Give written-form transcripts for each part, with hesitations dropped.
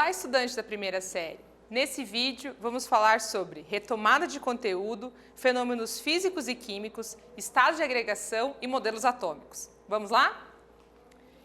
Olá, estudantes da primeira série! Nesse vídeo, vamos falar sobre retomada de conteúdo, fenômenos físicos e químicos, estados de agregação e modelos atômicos. Vamos lá?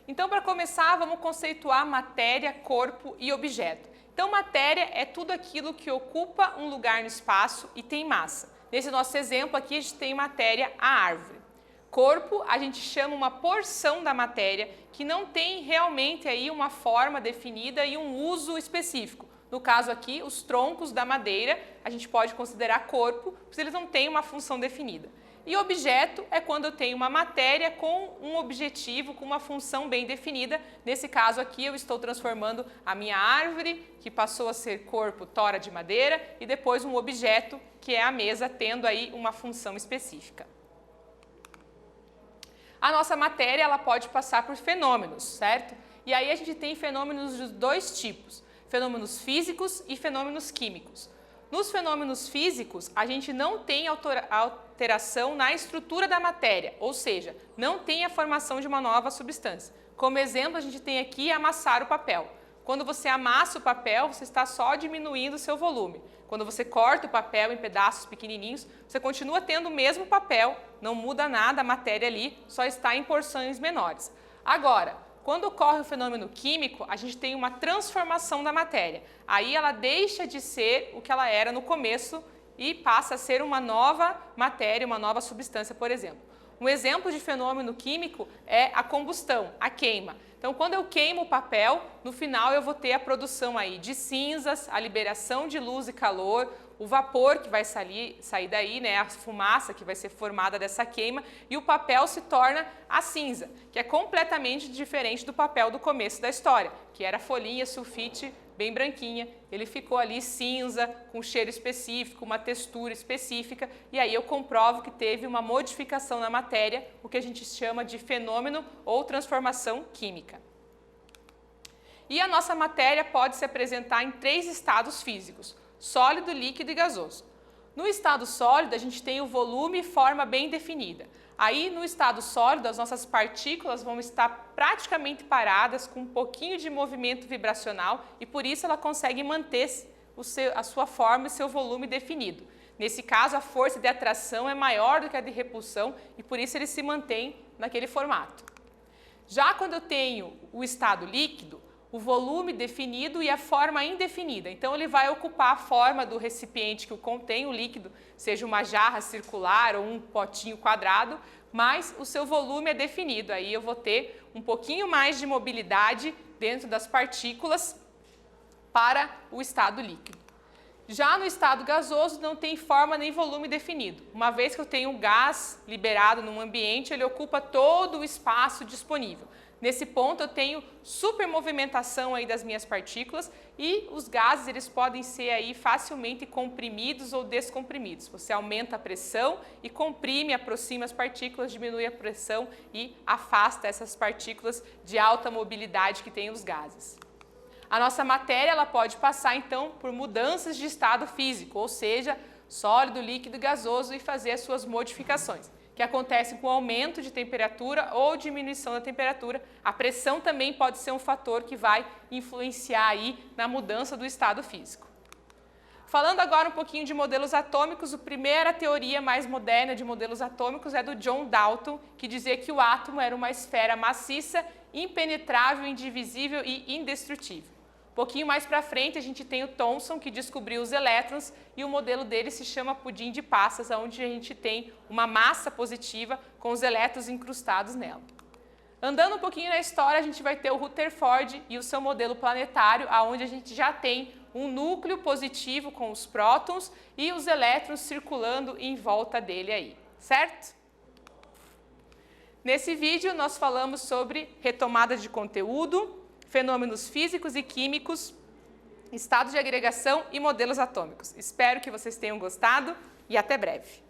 Então, para começar, vamos conceituar matéria, corpo e objeto. Então, matéria é tudo aquilo que ocupa um lugar no espaço e tem massa. Nesse nosso exemplo aqui, a gente tem matéria, a árvore. Corpo, a gente chama uma porção da matéria que não tem realmente aí uma forma definida e um uso específico. No caso aqui, os troncos da madeira, a gente pode considerar corpo, pois eles não têm uma função definida. E objeto é quando eu tenho uma matéria com um objetivo, com uma função bem definida. Nesse caso aqui, eu estou transformando a minha árvore, que passou a ser corpo, tora de madeira, e depois um objeto, que é a mesa, tendo aí uma função específica. A nossa matéria ela pode passar por fenômenos, certo? E aí a gente tem fenômenos de dois tipos, fenômenos físicos e fenômenos químicos. Nos fenômenos físicos, a gente não tem alteração na estrutura da matéria, ou seja, não tem a formação de uma nova substância. Como exemplo, a gente tem aqui amassar o papel. Quando você amassa o papel, você está só diminuindo o seu volume. Quando você corta o papel em pedaços pequenininhos, você continua tendo o mesmo papel, não muda nada a matéria ali, só está em porções menores. Agora, quando ocorre o fenômeno químico, a gente tem uma transformação da matéria. Aí ela deixa de ser o que ela era no começo e passa a ser uma nova matéria, uma nova substância, por exemplo. Um exemplo de fenômeno químico é a combustão, a queima. Então, quando eu queimo o papel, no final eu vou ter a produção aí de cinzas, a liberação de luz e calor, o vapor que vai sair daí, né, a fumaça que vai ser formada dessa queima, e o papel se torna a cinza, que é completamente diferente do papel do começo da história, que era folhinha, sulfite, bem branquinha. Ele ficou ali cinza, com cheiro específico, uma textura específica, e aí eu comprovo que teve uma modificação na matéria, o que a gente chama de fenômeno ou transformação química. E a nossa matéria pode se apresentar em três estados físicos: sólido, líquido e gasoso. No estado sólido, a gente tem o volume e forma bem definida. Aí, no estado sólido, as nossas partículas vão estar praticamente paradas, com um pouquinho de movimento vibracional, e por isso ela consegue manter a sua forma e seu volume definido. Nesse caso, a força de atração é maior do que a de repulsão, e por isso ele se mantém naquele formato. Já quando eu tenho o estado líquido, o volume definido e a forma indefinida. Então, ele vai ocupar a forma do recipiente que o contém, o líquido, seja uma jarra circular ou um potinho quadrado, mas o seu volume é definido. Aí eu vou ter um pouquinho mais de mobilidade dentro das partículas para o estado líquido. Já no estado gasoso, não tem forma nem volume definido. Uma vez que eu tenho um gás liberado num ambiente, ele ocupa todo o espaço disponível. Nesse ponto, eu tenho supermovimentação aí das minhas partículas e os gases eles podem ser aí facilmente comprimidos ou descomprimidos. Você aumenta a pressão e comprime, aproxima as partículas, diminui a pressão e afasta essas partículas de alta mobilidade que tem os gases. A nossa matéria ela pode passar, então, por mudanças de estado físico, ou seja, sólido, líquido e gasoso, e fazer as suas modificações, que acontecem com aumento de temperatura ou diminuição da temperatura. A pressão também pode ser um fator que vai influenciar aí na mudança do estado físico. Falando agora um pouquinho de modelos atômicos, a primeira teoria mais moderna de modelos atômicos é do John Dalton, que dizia que o átomo era uma esfera maciça, impenetrável, indivisível e indestrutível. Um pouquinho mais para frente, a gente tem o Thomson, que descobriu os elétrons, e o modelo dele se chama pudim de passas, onde a gente tem uma massa positiva com os elétrons incrustados nela. Andando um pouquinho na história, a gente vai ter o Rutherford e o seu modelo planetário, onde a gente já tem um núcleo positivo com os prótons e os elétrons circulando em volta dele aí, certo? Nesse vídeo, nós falamos sobre retomada de conteúdo, fenômenos físicos e químicos, estados de agregação e modelos atômicos. Espero que vocês tenham gostado e até breve.